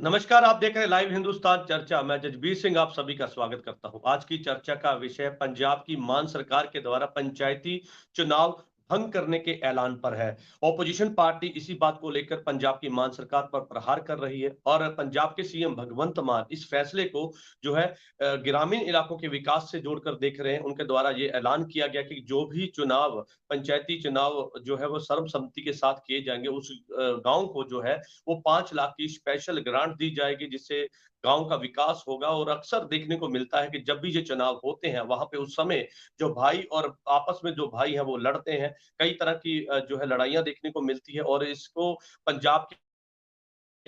नमस्कार, आप देख रहे हैं लाइव हिंदुस्तान चर्चा। मैं जजबीर सिंह आप सभी का स्वागत करता हूं। आज की चर्चा का विषय पंजाब की मान सरकार के द्वारा पंचायती चुनाव भंग करने के ऐलान पर है। ऑपोजिशन पार्टी इसी बात को लेकर पंजाब की मान सरकार पर प्रहार कर रही है और पंजाब के सीएम भगवंत मान इस फैसले को जो है ग्रामीण इलाकों के विकास से जोड़कर देख रहे हैं। उनके द्वारा ये ऐलान किया गया कि जो भी चुनाव पंचायती चुनाव जो है वो सर्वसम्मति के साथ किए जाएंगे, उस गांव को जो है वो 5 लाख की स्पेशल ग्रांट दी जाएगी, जिससे गांव का विकास होगा। और अक्सर देखने को मिलता है कि जब भी ये चुनाव होते हैं वहां पे उस समय जो भाई और आपस में जो भाई हैं वो लड़ते हैं। कई तरह की जो है लड़ाइयां देखने को मिलती है और इसको पंजाब के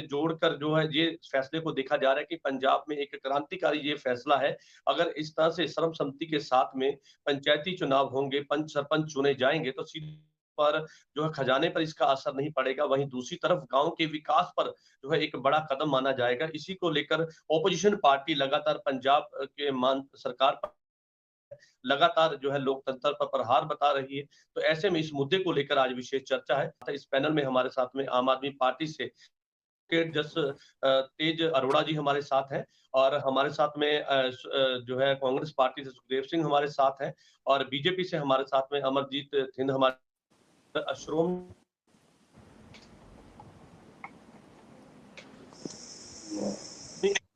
जोड़कर जो है ये फैसले को देखा जा रहा है कि पंजाब में एक क्रांतिकारी ये फैसला है। अगर इस तरह से सर्वसम्मति के साथ में पंचायती चुनाव होंगे, पंच सरपंच चुने जाएंगे, तो सीधे पर जो है खजाने पर इसका असर नहीं पड़ेगा। वहीं दूसरी तरफ गांव के विकास पर जो है एक बड़ा कदम माना जाएगा। इसी को लेकर ऑपोजिशन पार्टी लगातार पंजाब के मान सरकार पर लगातार जो है लोकतंत्र पर प्रहार बता रही है। तो ऐसे में इस मुद्दे को लेकर आज विशेष चर्चा है। इस पैनल में हमारे साथ में आम आदमी पार्टी से के जस तेज अरोड़ा जी हमारे साथ हैं और हमारे साथ में जो है कांग्रेस पार्टी से सुखदेव सिंह हमारे साथ हैं और बीजेपी से हमारे साथ में अमरजीत थिंद हमारे श्रोम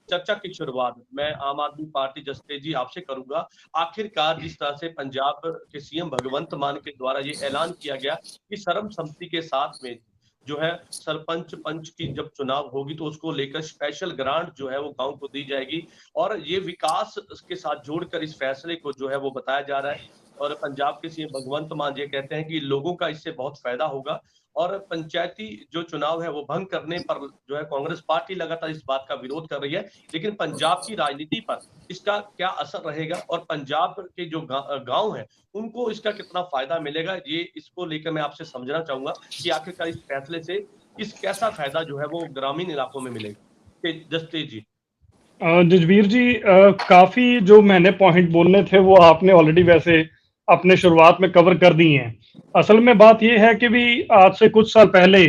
चर्चा की शुरुआत मैं आम आदमी पार्टी जसतेज जी आपसे करूंगा। आखिरकार जिस तरह से पंजाब के सीएम भगवंत मान के द्वारा ये ऐलान किया गया कि सर्वसम्मति के साथ में जो है सरपंच पंच की जब चुनाव होगी तो उसको लेकर स्पेशल ग्रांट जो है वो गांव को दी जाएगी और ये विकास के साथ जोड़कर इस फैसले को जो है वो बताया जा रहा है। और पंजाब के सीएम भगवंत मान ये कहते हैं कि लोगों का इससे बहुत फायदा होगा और पंचायती जो चुनाव है वो भंग करने पर जो है कांग्रेस पार्टी लगातार इस बात का विरोध कर रही है। लेकिन पंजाब की राजनीति पर इसका क्या असर रहेगा और पंजाब के जो गांव हैं उनको इसका कितना फायदा मिलेगा, ये इसको लेकर मैं आपसे समझना चाहूंगा कि आखिरकार इस फैसले से किस कैसा फायदा जो है वो ग्रामीण इलाकों में मिलेगा। जसतेज जी। जजबीर जी, काफी जो मैंने पॉइंट बोलने थे वो आपने ऑलरेडी वैसे अपने शुरुआत में कवर कर दी हैं। असल में बात यह है कि भी आज से कुछ साल पहले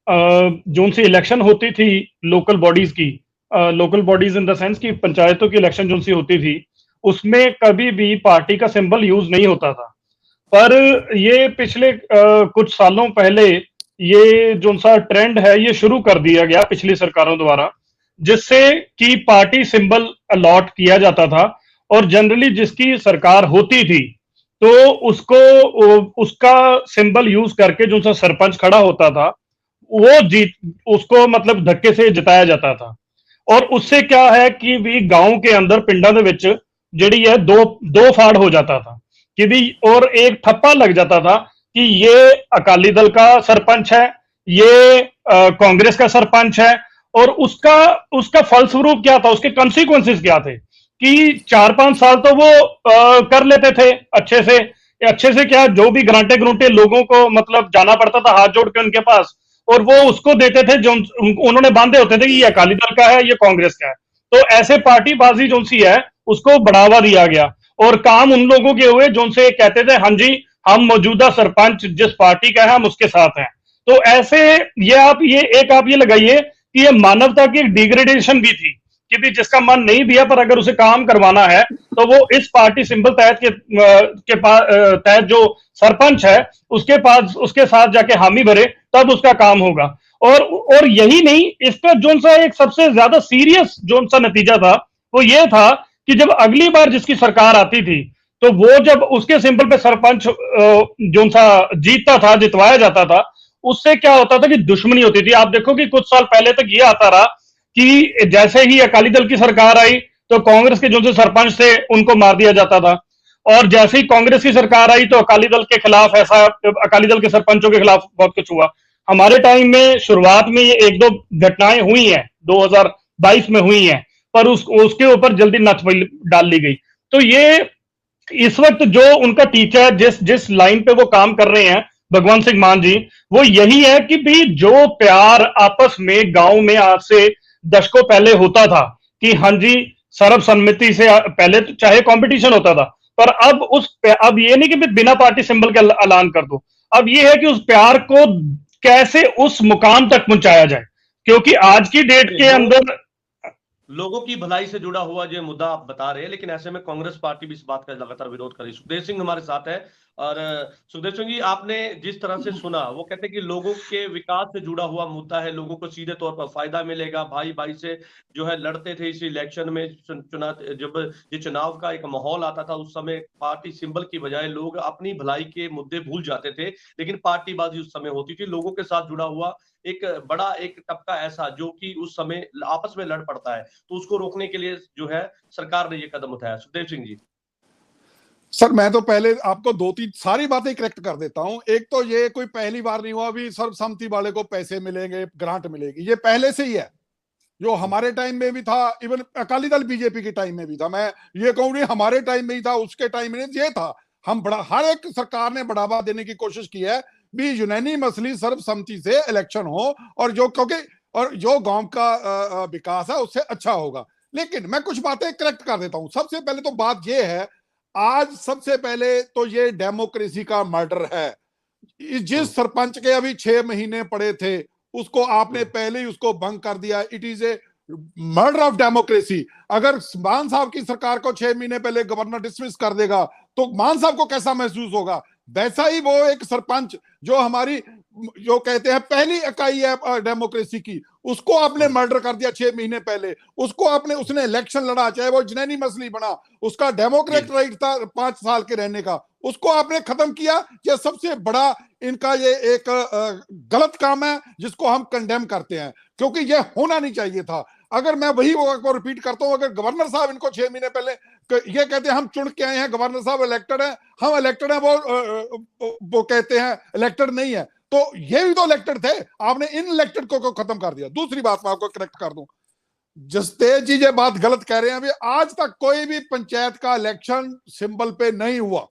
जो उनसे इलेक्शन होती थी लोकल बॉडीज की, local bodies in the sense की पंचायतों की इलेक्शन जो उनसे होती थी, उसमें कभी भी पार्टी का सिंबल यूज नहीं होता था। पर ये पिछले कुछ सालों पहले ये जो सा ट्रेंड है ये शुरू कर दिया गया पिछली सरकारों द्वारा, जिससे कि पार्टी सिंबल अलॉट किया जाता था और जनरली जिसकी सरकार होती थी तो उसको उसका सिंबल यूज करके जो सा सरपंच खड़ा होता था वो जीत उसको मतलब धक्के से जिताया जाता था। और उससे क्या है कि भी गांव के अंदर पिंडा दे विच जिहड़ी है दो दो फाड़ हो जाता था कि भी, और एक ठप्पा लग जाता था कि ये अकाली दल का सरपंच है, ये कांग्रेस का सरपंच है। और उसका उसका फलस्वरूप क्या था, उसके कॉन्सिक्वेंसेस क्या थे कि 4-5 साल तो वो कर लेते थे अच्छे से क्या, जो भी ग्रांटे ग्रूंटे लोगों को मतलब जाना पड़ता था हाथ जोड़ के उनके पास, और वो उसको देते थे जो उन्होंने बांधे होते थे कि ये अकाली दल का है, ये कांग्रेस का है। तो ऐसे पार्टीबाजी जो सी है उसको बढ़ावा दिया गया और काम उन लोगों के हुए जो से कहते थे हाँ जी हम मौजूदा सरपंच जिस पार्टी का है हम उसके साथ हैं। तो ऐसे आप ये लगाइए कि ये मानवता की एक डिग्रेडेशन भी थी कि भी जिसका मन नहीं भी है पर अगर उसे काम करवाना है तो वो इस पार्टी सिंबल तहत जो सरपंच है उसके साथ जाके हामी भरे तब उसका काम होगा। और यही नहीं, इसका जो सा एक सबसे ज्यादा सीरियस जो सा नतीजा था वो ये था कि जब अगली बार जिसकी सरकार आती थी तो वो जब उसके सिंबल पे सरपंच जो सा जीतता था, जितवाया जाता था, उससे क्या होता था कि दुश्मनी होती थी। आप देखो कि कुछ साल पहले तक ये आता रहा कि जैसे ही अकाली दल की सरकार आई तो कांग्रेस के जो सरपंच थे उनको मार दिया जाता था, और जैसे ही कांग्रेस की सरकार आई तो अकाली दल के खिलाफ ऐसा, अकाली दल के सरपंचों के खिलाफ बहुत कुछ हुआ। हमारे टाइम में शुरुआत में ये 1-2 घटनाएं हुई हैं, 2022 में हुई हैं, पर उसके ऊपर जल्दी नथ डाल ली गई। तो ये इस वक्त जो उनका टीचर जिस लाइन पे वो काम कर रहे हैं भगवंत सिंह मान जी, वो यही है कि भी जो प्यार आपस में गांव में आज से दशकों पहले होता था कि हाँ जी सर्वसम्मति से पहले तो चाहे कंपटीशन होता था, पर अब ये नहीं कि बिना पार्टी सिंबल के ऐलान कर दो। अब ये है कि उस प्यार को कैसे उस मुकाम तक पहुंचाया जाए। क्योंकि आज की डेट के अंदर लोगों की भलाई से जुड़ा हुआ जो मुद्दा आप बता रहे हैं, लेकिन ऐसे में कांग्रेस पार्टी भी इस बात का लगातार विरोध कर रही है। सुखदेव सिंह हमारे साथ है। और सुखदेव सिंह जी, आपने जिस तरह से सुना, वो कहते हैं कि लोगों के विकास से जुड़ा हुआ मुद्दा है, लोगों को सीधे तौर पर फायदा मिलेगा। भाई भाई से जो है लड़ते थे इस इलेक्शन में, चुनाव जब ये चुनाव का एक माहौल आता था, उस समय पार्टी सिंबल की बजाय लोग अपनी भलाई के मुद्दे भूल जाते थे, लेकिन पार्टीबाजी उस समय होती थी। लोगों के साथ जुड़ा हुआ एक बड़ा एक तबका ऐसा जो कि उस समय आपस में लड़ पड़ता है, तो उसको रोकने के लिए जो है सरकार ने ये कदम उठाया। सुखदेव सिंह जी। सर, मैं तो पहले आपको दो तीन सारी बातें करेक्ट कर देता हूं। एक तो ये कोई पहली बार नहीं हुआ अभी सर्वसम्मति वाले को पैसे मिलेंगे, ग्रांट मिलेगी, ये पहले से ही है, जो हमारे टाइम में भी था, इवन अकाली दल बीजेपी के टाइम में भी था। मैं ये कहूँ नहीं हमारे टाइम में ही था, उसके टाइम में ये था। हम बड़ा हर एक सरकार ने बढ़ावा देने की कोशिश की है भी यूनानिमसली सर्वसम्मति से इलेक्शन हो, और जो क्योंकि और जो गांव का विकास है उससे अच्छा होगा। लेकिन मैं कुछ बातें करेक्ट कर देता हूं। सबसे पहले तो बात यह है, आज सबसे पहले तो ये डेमोक्रेसी का मर्डर है। जिस सरपंच के अभी 6 महीने पड़े थे, उसको आपने पहले ही उसको भंग कर दिया। It is a murder of democracy. अगर मान साहब की सरकार को 6 महीने पहले गवर्नर डिसमिस कर देगा तो मान साहब को कैसा महसूस होगा? वैसा ही वो एक सरपंच जो हमारी जो कहते हैं पहली इकाई है डेमोक्रेसी की, उसको आपने मर्डर कर दिया 6 महीने पहले। उसको आपने उसने इलेक्शन लड़ा, चाहे वो जिनैनी मसली बना, उसका डेमोक्रेट राइट था 5 साल के रहने का, उसको आपने खत्म किया। यह सबसे बड़ा इनका ये एक गलत काम है जिसको हम कंडेम करते हैं, क्योंकि यह होना नहीं चाहिए था। अगर मैं वही को रिपीट करता हूं, अगर गवर्नर साहब इनको 6 महीने पहले ये कहते हैं हम चुन के आए हैं, गवर्नर साहब इलेक्टेड है, हम इलेक्टेड है, वो कहते हैं इलेक्टेड नहीं है, तो ये भी तो इलेक्टेड थे। आपने इन इलेक्टेड को खत्म कर दिया। दूसरी बात मैं आपको करेक्ट कर दूं, जसतेज जी ये बात गलत कह रहे हैं। अभी आज तक कोई भी पंचायत का इलेक्शन सिंबल पे नहीं हुआ,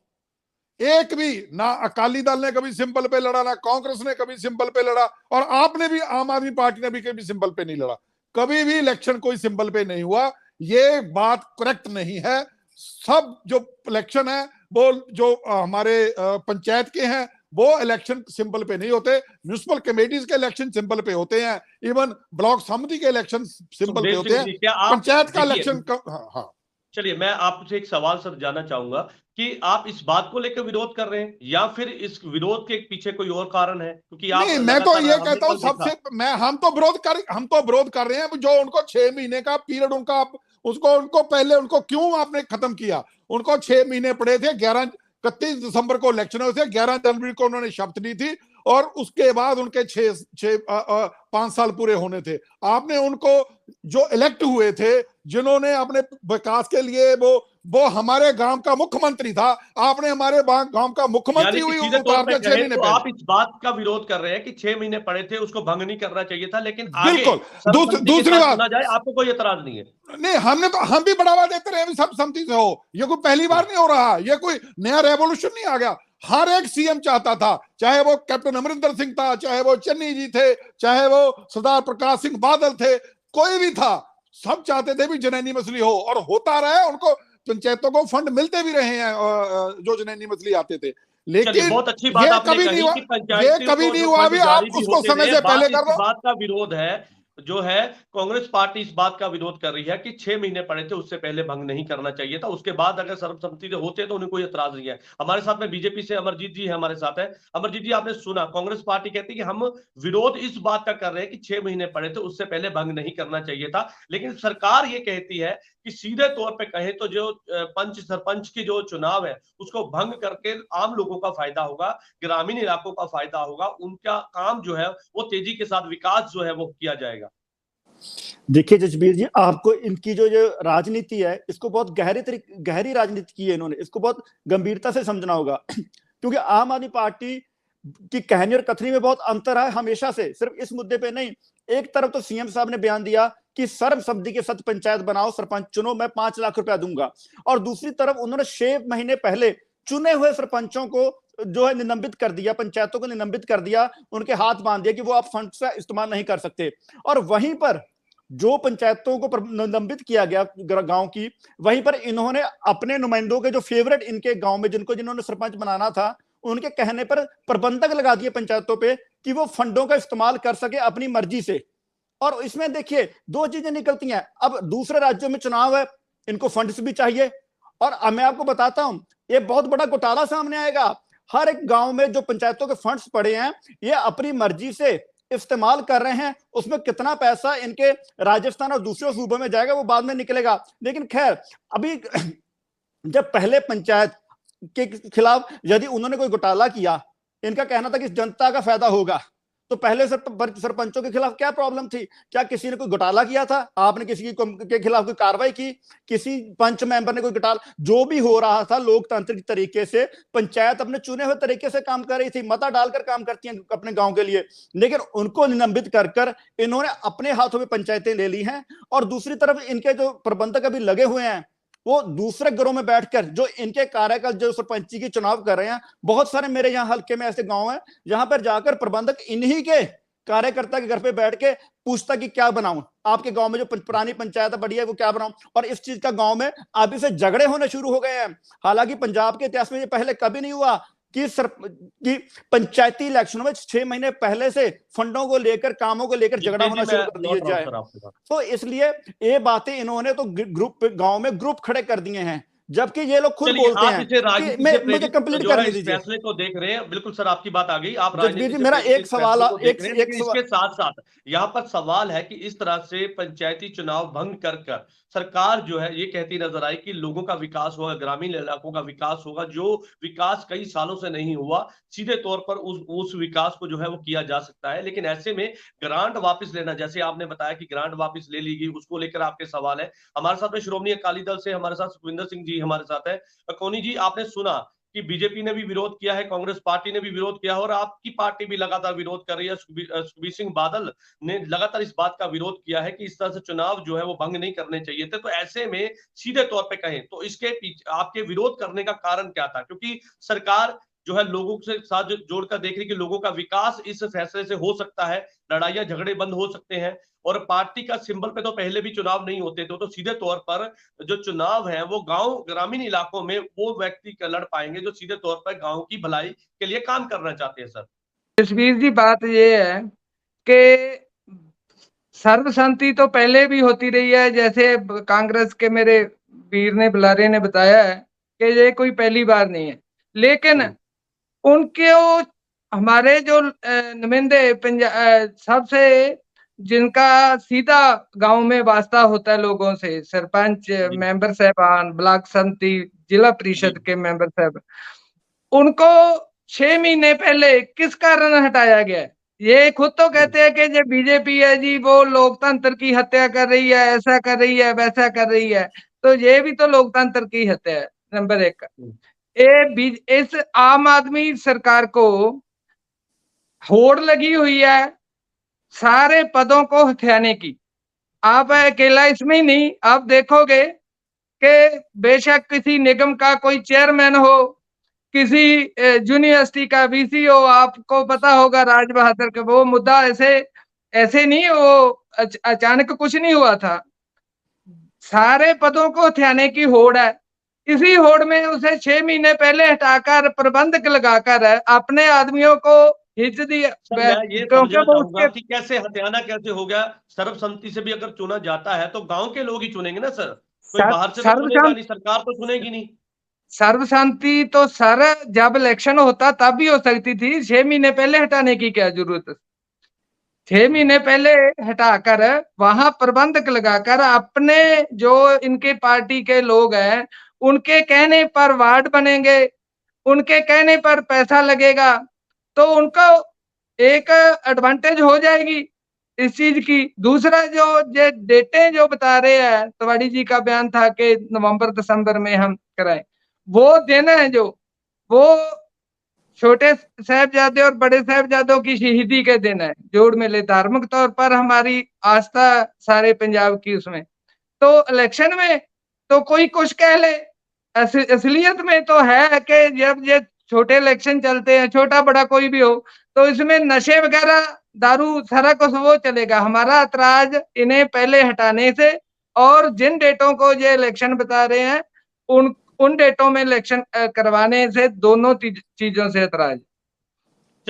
एक भी। ना अकाली दल ने कभी सिंबल पे लड़ा, ना कांग्रेस ने कभी सिंबल पे लड़ा, और आपने भी, आम आदमी पार्टी ने भी कभी सिंबल पे नहीं लड़ा। कभी भी इलेक्शन कोई सिंबल पे नहीं हुआ। ये बात करेक्ट नहीं है। सब जो इलेक्शन है वो जो हमारे पंचायत के हैं वो इलेक्शन सिंबल पे नहीं होते। म्यूनिसिपल कमेटीज के इलेक्शन सिंबल पे होते हैं, इवन ब्लॉक समिति के इलेक्शन सिंबल पे होते हैं, पंचायत का इलेक्शन। हाँ, चलिए, मैं आपसे एक सवाल सर जानना चाहूंगा कि आप इस बात को लेकर विरोध कर रहे हैं या फिर इस विरोध के पीछे कोई और कारण है? क्योंकि आप नहीं, मैं तो ये कहता हूं सबसे हम तो विरोध कर रहे हैं जो उनको 6 महीने का पीरियड उनका, उनको पहले उनको क्यों आपने खत्म किया? उनको 6 महीने पड़े थे। 31 दिसंबर को इलेक्शन हुए थे, 11 जनवरी को उन्होंने शपथ ली थी, और उसके बाद उनके 5 साल पूरे होने थे। आपने उनको जो इलेक्ट हुए थे, जिन्होंने अपने विकास के लिए वो हमारे गांव का मुख्यमंत्री था, आपने हमारे गांव का मुख्यमंत्री हुई उतार दिया 6 महीने तो पहले। आप इस बात का विरोध कर रहे हैं कि 6 महीने पड़े थे, उसको भंग नहीं करना चाहिए था, लेकिन बिल्कुल। दूसरी बात जाए, आपको कोई एतराज नहीं है? नहीं, हम भी बढ़ावा देते रहे, सब सम्मति से हो। ये कोई पहली बार नहीं हो रहा, ये कोई नया रेवोल्यूशन नहीं आ गया। हर एक सीएम चाहता था, चाहे वो कैप्टन अमरिंदर सिंह था, चाहे वो चन्नी जी थे, चाहे वो सरदार प्रकाश सिंह बादल थे, कोई भी था, सब चाहते थे भी जनैनी मसली हो, और होता रहा। उनको पंचायतों को फंड मिलते भी रहे हैं जो जनैनी मसली आते थे। लेकिन बहुत अच्छी बात आपने कही कि ये कभी नहीं हुआ। अभी आप उसको समय से पहले कर दो। बात का विरोध है जो है, कांग्रेस पार्टी इस बात का विरोध कर रही है कि 6 महीने पड़े थे, उससे पहले भंग नहीं करना चाहिए था। उसके बाद अगर सर्वसम्मति से होते तो उन्हें कोई एतराज नहीं है। हमारे साथ में बीजेपी से अमरजीत जी है, हमारे साथ है। अमरजीत जी, आपने सुना कांग्रेस पार्टी कहती है कि हम विरोध इस बात का कर रहे हैं कि 6 महीने पड़े थे, उससे पहले भंग नहीं करना चाहिए था, लेकिन सरकार ये कहती है कि सीधे तौर पे कहें तो जो पंच सरपंच की जो चुनाव है उसको भंग करके आम लोगों का फायदा होगा, ग्रामीण इलाकों का फायदा होगा, उनका काम जो है वो तेजी के साथ विकास जो है वो किया जाएगा। देखिए जसबीर जी, आपको इनकी जो राजनीति है, इसको बहुत गहरी राजनीति की है इन्होंने, इसको बहुत गंभीरता से समझना होगा। क्योंकि आम आदमी पार्टी की कहनी और कथनी में बहुत अंतर है हमेशा से, सिर्फ इस मुद्दे पे नहीं। एक तरफ तो सीएम साहब ने बयान दिया कि सर्वसम्मति के साथ पंचायत बनाओ, सरपंच चुनो, मैं 5 लाख रुपया दूंगा, और दूसरी तरफ उन्होंने 6 महीने पहले चुने हुए सरपंचों को जो है निलंबित कर दिया, पंचायतों को निलंबित कर दिया, उनके हाथ बांध दिया कि वो आप फंड का इस्तेमाल नहीं कर सकते। और वहीं पर जो पंचायतों को निलंबित किया गया गांव की, वहीं पर इन्होंने अपने नुमाइंदों के जो फेवरेट इनके गांव में जिन्होंने सरपंच बनाना था, उनके कहने पर प्रबंधक लगा दिए पंचायतों पे कि वो फंडों का इस्तेमाल कर सके अपनी मर्जी से। और इसमें देखिए दो चीजें निकलती हैं। अब दूसरे राज्यों में चुनाव है, इनको फंड्स भी चाहिए, और अब मैं आपको बताता हूं ये बहुत बड़ा घोटाला सामने आएगा। हर एक गांव में जो पंचायतों के फंड्स पड़े हैं ये अपनी मर्जी से इस्तेमाल कर रहे हैं, उसमें कितना पैसा इनके राजस्थान और दूसरे सूबों में जाएगा वो बाद में निकलेगा। लेकिन खैर अभी जब पहले पंचायत के खिलाफ यदि उन्होंने कोई घोटाला किया, इनका कहना था कि जनता का फायदा होगा, तो पहले सरपंचों के खिलाफ क्या प्रॉब्लम थी? क्या किसी ने कोई घोटाला किया था? आपने किसी के खिलाफ कोई कार्रवाई की? किसी पंच मेंबर ने कोई घोटाला? जो भी हो रहा था लोकतांत्रिक तरीके से, पंचायत अपने चुने हुए तरीके से काम कर रही थी, मता डालकर काम करती हैं अपने गांव के लिए, लेकिन उनको निलंबित कर इन्होंने अपने हाथों में पंचायतें ले ली हैं। और दूसरी तरफ इनके जो प्रबंधक अभी लगे हुए हैं वो दूसरे घरों में बैठकर जो इनके कार्यकाल जो सरपंची की चुनाव कर रहे हैं, बहुत सारे मेरे यहाँ हल्के में ऐसे गांव हैं जहां पर जाकर प्रबंधक इन्हीं के कार्यकर्ता के घर पे बैठ के पूछता कि क्या बनाऊं, आपके गांव में जो पुरानी पंचायत बड़ी है वो क्या बनाऊं। और इस चीज का गांव में अभी से झगड़े होने शुरू हो गए हैं। हालांकि पंजाब के इतिहास में ये पहले कभी नहीं हुआ कि पंचायती इलेक्शन में 6 महीने पहले से फंडों को लेकर, कामों को लेकर झगड़ा होना शुरू कर दिया जाए। तो इसलिए ये बातें इन्होंने तो ग्रुप गांव में ग्रुप खड़े कर दिए हैं, जबकि ये लोग खुद बोलते हैं कि मुझे कंप्लीट करने दीजिए। फैसले को देख रहे हैं, बिल्कुल सर आपकी बात आ गई। आप राजवीर जी मेरा एक सवाल, इसके साथ साथ यहाँ पर सवाल है कि इस तरह से पंचायती चुनाव भंग कर सरकार जो है ये कहती नजर आई कि लोगों का विकास होगा, ग्रामीण इलाकों का विकास होगा, जो विकास कई सालों से नहीं हुआ, सीधे तौर पर उस विकास को जो है वो किया जा सकता है। लेकिन ऐसे में ग्रांट वापस लेना, जैसे आपने बताया कि ग्रांट वापस ले ली गई, उसको लेकर आपके सवाल है। हमारे साथ में श्रोमणी अकाली दल से हमारे साथ सुखविंदर सिंह जी हमारे साथ है। कोनी जी, आपने सुना कि बीजेपी ने भी विरोध किया है, कांग्रेस पार्टी ने भी विरोध किया है और आपकी पार्टी भी लगातार विरोध कर रही है। सुखबीर सिंह बादल ने लगातार इस बात का विरोध किया है कि इस तरह से चुनाव जो है वो भंग नहीं करने चाहिए थे। तो ऐसे में सीधे तौर पे कहें तो इसके पीछे आपके विरोध करने का कारण क्या था? क्योंकि सरकार जो है लोगों के साथ जोड़कर देख रही कि लोगों का विकास इस फैसले से हो सकता है, लड़ाइयां झगड़े बंद हो सकते हैं। और पार्टी का सिंबल पे तो पहले भी चुनाव नहीं होते थे, तो सीधे तौर पर जो चुनाव है वो गांव ग्रामीण इलाकों में वो व्यक्ति लड़ पाएंगे जो सीधे तौर पर गांव की भलाई के लिए काम करना चाहते हैं। सर जसवीर जी, बात ये है कि सर्वसम्मति तो पहले भी होती रही है, जैसे कांग्रेस के मेरे वीर ने बुलारे ने बताया है कि ये कोई पहली बार नहीं है। लेकिन उनके हमारे जो नुमाइंदे सबसे जिनका सीधा गांव में वास्ता होता है लोगों से, सरपंच, मेंबर साहबान, ब्लॉक समिति, जिला परिषद के मेंबर साहब, उनको 6 महीने पहले किस कारण हटाया गया? ये खुद तो कहते हैं कि जो बीजेपी है जी वो लोकतंत्र की हत्या कर रही है, ऐसा कर रही है, वैसा कर रही है। तो ये भी तो लोकतंत्र की हत्या है, नंबर 1। इस आम आदमी सरकार को होड़ लगी हुई है सारे पदों को हथियाने की। आप अकेला इसमें ही नहीं, आप देखोगे कि बेशक किसी निगम का कोई चेयरमैन हो, किसी यूनिवर्सिटी का वीसी हो, आपको पता होगा राज बहादुर का वो मुद्दा ऐसे नहीं, वो अचानक कुछ नहीं हुआ था। सारे पदों को हथियाने की होड़ है। इसी होड़ में उसे 6 महीने पहले हटाकर प्रबंधक लगाकर अपने आदमियों को हिच दिया। ये समझना चाहूंगा कि कैसे हथियाना कैसे हो गया? सर्वसम्मति से भी अगर चुना जाता है तो गांव के लोग ही चुनेंगे ना सर, कोई बाहर से तो चुनेगा नहीं, सरकार तो चुनेगी नहीं। सर्वसम्मति तो सर जब इलेक्शन होता तब भी हो सकती थी, 6 महीने पहले हटाने की क्या जरूरत? 6 महीने पहले हटाकर वहां प्रबंधक लगाकर अपने जो इनके पार्टी के लोग हैं उनके कहने पर वार्ड बनेंगे, उनके कहने पर पैसा लगेगा, तो उनको एक एडवांटेज हो जाएगी इस चीज की। दूसरा जो डेटे जो बता रहे हैं, तिवाड़ी जी का बयान था कि नवंबर दिसंबर में हम कराएं, वो दिन है जो वो छोटे साहबजादे और बड़े साहबजादों की शहीदी के दिन है, जोड़ मेले धार्मिक तौर पर हमारी आस्था सारे पंजाब की उसमें। तो इलेक्शन में तो कोई कुछ कह ले, असलियत में तो है कि जब ये छोटे इलेक्शन चलते हैं, छोटा बड़ा कोई भी हो, तो इसमें नशे वगैरह, दारू, सारा कुछ वो चलेगा। हमारा ऐतराज इन्हें पहले हटाने से और जिन डेटों को ये इलेक्शन बता रहे हैं उन डेटों में इलेक्शन करवाने से, दोनों चीजों से ऐतराज।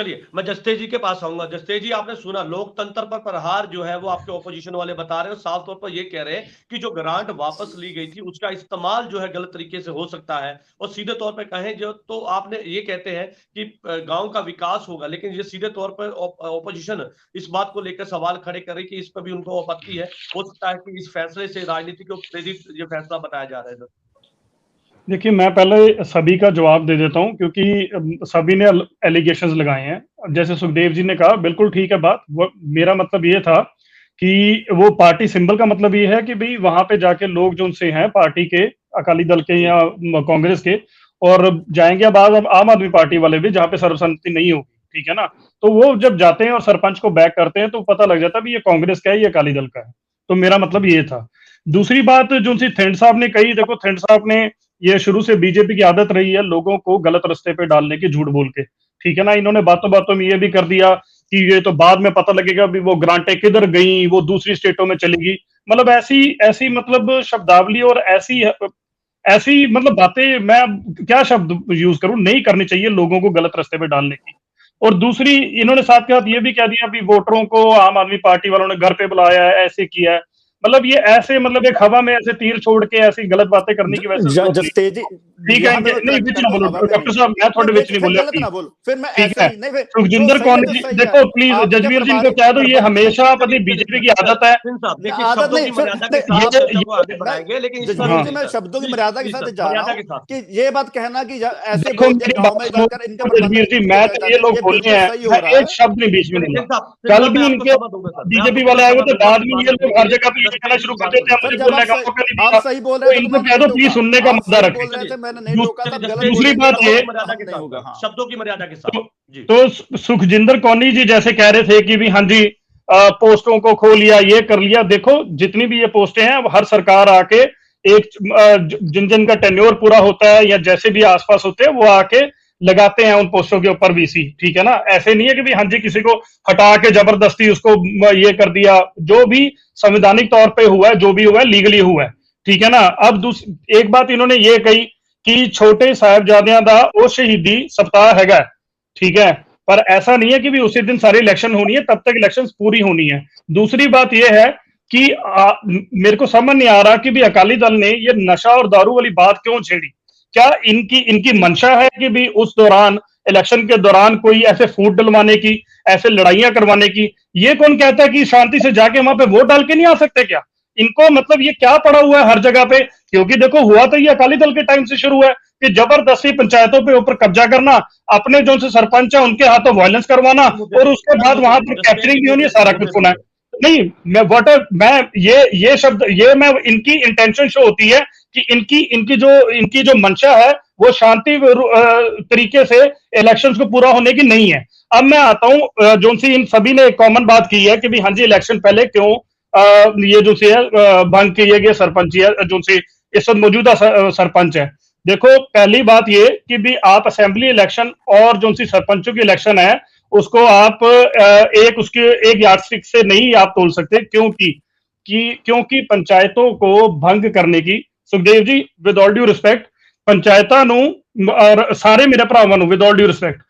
चलिए मैं जस्तेज जी के पास आऊंगा। जस्तेज जी, आपने सुना लोकतंत्र पर प्रहार जो है वो आपके ऑपोजिशन वाले बता रहे हो, साफ तौर पर ये कह रहे हैं कि जो ग्रांट वापस ली गई थी उसका इस्तेमाल जो है गलत तरीके से हो सकता है, और सीधे तौर पर कहें जो तो आपने ये कहते हैं कि गांव का विकास होगा, लेकिन ये सीधे तौर पर ऑपोजिशन इस बात को लेकर सवाल खड़े कर रही कि इस पर भी उनको आपत्ति है। हो सकता है कि इस फैसले से राजनीति को प्रेरित ये फैसला बताया जा रहा है। देखिए, मैं पहले सभी का जवाब दे देता हूं क्योंकि सभी ने एलिगेशंस लगाए हैं। जैसे सुखदेव जी ने कहा, बिल्कुल ठीक है बात। मेरा मतलब ये था कि वो पार्टी सिंबल का मतलब ये है कि भाई वहां पे जाके लोग जो उनसे हैं पार्टी के, अकाली दल के या कांग्रेस के, और जाएंगे अब आम आदमी पार्टी वाले भी जहां पे सर्वसम्मति नहीं होगी, ठीक है ना। तो वो जब जाते हैं और सरपंच को बैक करते हैं तो पता लग जाता है भी ये कांग्रेस का है, ये अकाली दल का है। तो मेरा मतलब ये था। दूसरी बात जो थिंड साहब ने कही, देखो थिंड साहब ने ये शुरू से बीजेपी की आदत रही है लोगों को गलत रास्ते पे डालने की, झूठ बोल के, ठीक है ना। इन्होंने बातों बातों में ये भी कर दिया कि ये तो बाद में पता लगेगा भी वो ग्रांटें किधर गई, वो दूसरी स्टेटों में चलेगी। मतलब ऐसी ऐसी मतलब शब्दावली और ऐसी ऐसी मतलब बातें, मैं क्या शब्द यूज करूं, नहीं करनी चाहिए लोगों को गलत रास्ते पे डालने की। और दूसरी, इन्होंने साथ के साथ ये भी कह दिया भी वोटरों को आम आदमी पार्टी वालों ने घर पे बुलाया है, ऐसे किया है। मतलब ये ऐसे, मतलब एक हवा में ऐसे तीर छोड़ के ऐसी गलत बातें करने की वजह से जस्तेज जी, ठीक है। नहीं बीच ना बोलो डॉक्टर साहब, मैं थोड़े बीच नहीं बोला, फिर मैं ठीक ऐसे है। ही नहीं, फिर सुखजिंदर कौन जी, देखो प्लीज जजवीर जी को कह दो, ये हमेशा अपनी बीजेपी की आदत है। आदत नहीं, लेकिन मैं शब्दों की मर्यादा के साथ जा रहा हूँ कि ये बात कहना कि ऐसे देखो जजवीर जी, मैं ये लोग बोलते हैं, एक शब्द नहीं बीच में बोला। कल भी इनके बीजेपी वाले आए हुए थे, बाद में ये लोग हर जगह पे ये कहना शुरू कर देते हैं मुझे बोलने का मौका नहीं दिया। आप सही बोल रहे हैं, इनको कह दो प्लीज सुनने का मुद्दा रखें। दूसरी बात ये, शब्दों की मर्यादा के साथ, तो सुखजिंदर कौनी जी जैसे कह रहे थे कि भी हाँ जी पोस्टों को खो लिया, ये कर लिया। देखो जितनी भी ये पोस्टें हैं, हर सरकार आके एक जिन जिन का टेन्योर पूरा होता है या जैसे भी आसपास होते हैं वो आके लगाते हैं उन पोस्टों के ऊपर वीसी, ठीक है ना। ऐसे नहीं है कि भी हाँ जी किसी को हटा के जबरदस्ती उसको ये कर दिया। जो भी संवैधानिक तौर पे हुआ है, जो भी हुआ है लीगली हुआ है, ठीक है ना। अब एक बात इन्होंने ये कही कि छोटे साहिबजादियां दा वो शहीदी सप्ताह हैगा, ठीक है, पर ऐसा नहीं है कि भी उसी दिन सारी इलेक्शन होनी है, तब तक इलेक्शन पूरी होनी है। दूसरी बात यह है कि मेरे को समझ नहीं आ रहा कि भी अकाली दल ने ये नशा और दारू वाली बात क्यों छेड़ी। क्या इनकी मंशा है कि भी उस दौरान, इलेक्शन के दौरान कोई ऐसे फूट डलवाने की, ऐसे लड़ाइयां करवाने की? ये कौन कहता है कि शांति से जाके वहां पे वोट डाल के नहीं आ सकते क्या? इनको मतलब ये क्या पड़ा हुआ है हर जगह पे? क्योंकि देखो हुआ तो ये अकाली दल के टाइम से शुरू है कि जबरदस्ती पंचायतों पे ऊपर कब्जा करना, अपने जो से सरपंच है उनके हाथों वायलेंस करवाना, और उसके बाद वहां पर कैप्चरिंग भी होनी है, सारा कुछ होना है। नहीं, मैं ये शब्द, ये मैं इनकी इंटेंशन शो होती है कि इनकी जो मंशा है वो शांति तरीके से इलेक्शंस को पूरा होने की नहीं है। अब मैं आता हूं जो सी इन सभी ने एक कॉमन बात की है कि भी हाँ जी इलेक्शन पहले क्यों ये जो सी है भंग किए गए सरपंच है, जो सी इस वक्त मौजूदा सरपंच है। देखो पहली बात ये कि भी आप असेंबली इलेक्शन और जो सी सरपंचों की इलेक्शन है उसको आप एक यार्डस्टिक से नहीं आप तोल सकते, क्योंकि पंचायतों को भंग करने की, Sukhdev ji with all due respect, पंचायतां नूं सारे मेरे भरावां नूं विद ऑल ड्यू रिस्पेक्ट,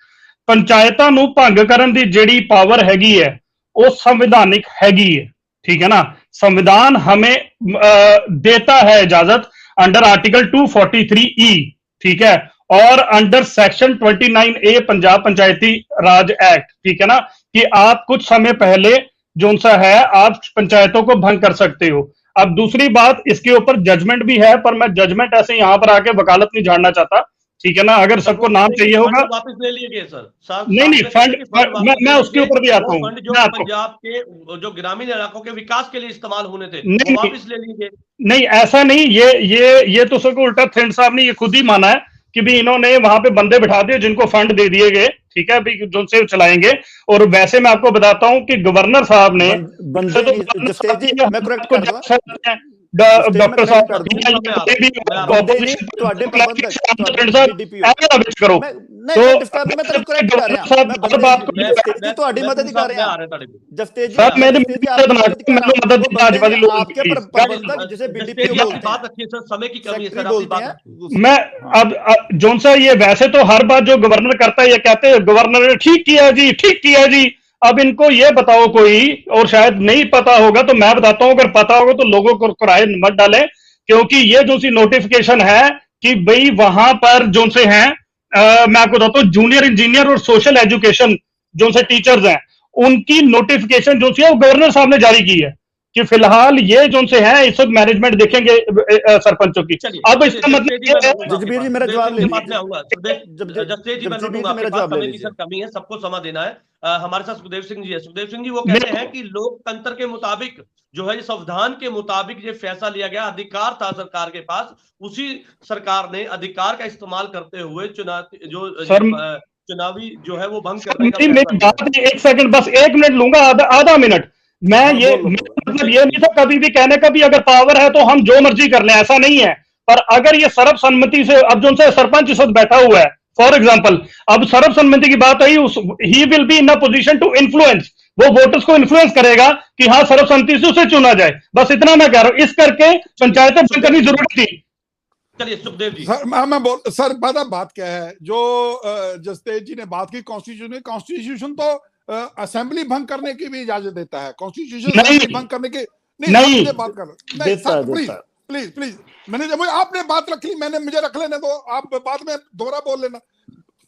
पंचायतां नूं भंग करन दी जेड़ी पावर हैगी है वो संवैधानिक हैगी है, ठीक है ना। संविधान हमें देता है इजाजत अंडर आर्टिकल 243E, ठीक है, और अंडर सेक्शन 29A पंजाब पंचायती राज एक्ट, ठीक है ना, कि आप कुछ समय पहले जो सा है आप पंचायतों को भंग कर सकते हो। अब दूसरी बात, इसके ऊपर जजमेंट भी है, पर मैं जजमेंट ऐसे यहां पर आके वकालत नहीं झाड़ना चाहता, ठीक है ना। अगर सबको नाम चाहिए होगा वापस ले लिए गए सर। नहीं फंड मैं उसके ऊपर भी आता हूँ। फंड जो पंजाब के जो ग्रामीण इलाकों के विकास के लिए इस्तेमाल होने थे वो वापस ले लिए गए। नहीं ऐसा नहीं, ये तो सबको उल्टा थिंड साहब ने ये खुद ही माना है कि भी इन्होंने वहां पे बंदे बिठा दिए जिनको फंड दे दिए गए, ठीक है, अभी जो से चलाएंगे। और वैसे मैं आपको बताता हूं कि गवर्नर साहब ने डॉक्टर साहब कर दूं तो ਤੁਹਾਡੀ ਮਦਦ ਹੀ ਕਰ ਰਿਹਾ ਜਸਤੇਜ सर मैंने आपके प्रबंधक जिसे बीडीपी बात रखिए सर, समय की कमी है सर, आपकी बात रखिए। मैं अब जोन सा ये वैसे तो हर बात जो गवर्नर करता है ये कहते हैं गवर्नर ने ठीक किया जी, ठीक किया जी। अब इनको ये बताओ कोई, और शायद नहीं पता होगा तो मैं बताता हूं, अगर पता होगा तो लोगों को किराए मत डालें, क्योंकि ये जो सी नोटिफिकेशन है कि भाई वहां पर जो से हैं मैं आपको बताता हूँ जूनियर इंजीनियर और सोशल एजुकेशन जो से टीचर्स हैं उनकी नोटिफिकेशन जो सी है वो गवर्नर साहब ने जारी की है कि फिलहाल ये जो से हैं इस वक्त मैनेजमेंट देखेंगे सरपंचों की। अब इसका मतलब जसबीर जी मेरा जवाब ले जसबीर जी मैं लूटूंगा, आपके पास समय की सर कमी है, सबको समय देना है। हमारे साथ सुखदेव सिंह जी है। सुखदेव सिंह जी वो कहते हैं कि लोकतंत्र के मुताबिक जो है संविधान के मुताबिक ये फैसला लिया गया, अधिकार था सरकार के पास, उसी सरकार ने अधिकार का इस्तेमाल करते हुए चुनावी जो है वो भंग करने का मेरी बात एक सेकंड, बस 1 मिनट लूंगा, आधा मिनट। मैं ये मतलब ये नहीं था कभी भी कहने का भी अगर पावर है तो हम जो मर्जी कर लें, ऐसा नहीं है। पर अगर ये सर्वसम्मति से, अब जो से सरपंच इस वक्त बैठा हुआ है फॉर एग्जांपल, अब सर्वसम्मति की बात आई, he will be in a position to influence, वो वोटर्स को इन्फ्लुएंस करेगा कि हाँ सर्वसम्मति से उसे चुना जाए, बस इतना मैं कह रहा हूं। इस करके पंचायतें बंद करनी जरूरी थी। चलिए सुखदेव जी सर बात क्या है जो जसतेज जी ने बात की, कॉन्स्टिट्यूशन तो असेंबली भंग करने की भी इजाजत देता है, कॉन्स्टिट्यूशन भंग करने की नहीं बात कर प्लीज मैंने जब आपने बात रख ली, मैंने मुझे रख लेने दो, आप बाद में दोबारा बोल लेना।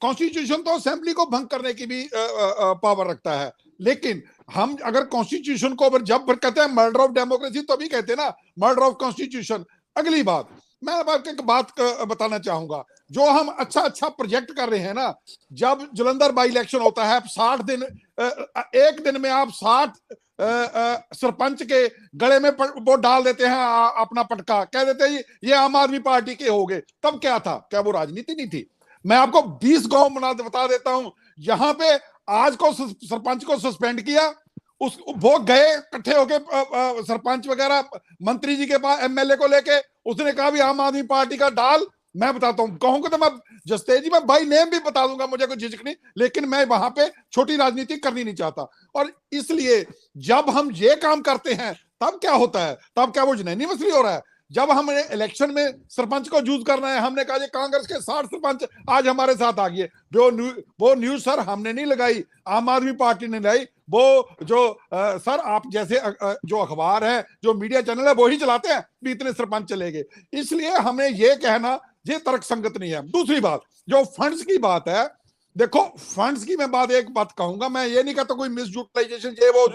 कॉन्स्टिट्यूशन तो असेंबली को भंग करने की भी पावर रखता है, लेकिन हम अगर कॉन्स्टिट्यूशन को जब कहते हैं मर्डर ऑफ डेमोक्रेसी तो भी कहते हैं ना मर्डर ऑफ कॉन्स्टिट्यूशन। अगली बात मैं एक बात बताना चाहूंगा, जो हम अच्छा प्रोजेक्ट कर रहे हैं ना, जब जलंधर बाई इलेक्शन होता है 60 दिन, एक दिन में आप 60 सरपंच के गले में वो डाल देते हैं अपना पटका, कह देते हैं ये आम आदमी पार्टी के हो गए। तब क्या था? क्या वो राजनीति नहीं थी? मैं आपको 20 गांव बता देता हूं, यहां पे आज को सरपंच को सस्पेंड किया, वो गए इकट्ठे होके सरपंच वगैरह मंत्री जी के पास, एमएलए को लेके, उसने कहा भी आम आदमी पार्टी का डाल। मैं बताता हूँ, कहूंगा तो मैं जसतेज जी मैं बाई नेम भी बता दूंगा, मुझे कोई झिझक नहीं, लेकिन मैं वहां पे छोटी राजनीति करनी नहीं चाहता। और इसलिए जब हम ये काम करते हैं तब क्या होता है, तब क्या वो जुनैनी मसली हो रहा है? जब हमने इलेक्शन में सरपंच को चूज करना है, हमने कहा कांग्रेस के 60 सरपंच आज हमारे साथ आ गए, वो न्यूज सर हमने नहीं लगाई, आम आदमी पार्टी ने लाई, वो जो सर आप जैसे जो अखबार है, जो मीडिया चैनल है, वो ही चलाते हैं भी इतने सरपंच चले गए। इसलिए हमें ये कहना ये तर्क संगत नहीं है। दूसरी बात जो फंड्स की बात है, देखो फंड्स की मैं एक बात कहूंगा, मैं ये नहीं कहता कोई मिसयूटिलाइजेशन ये वो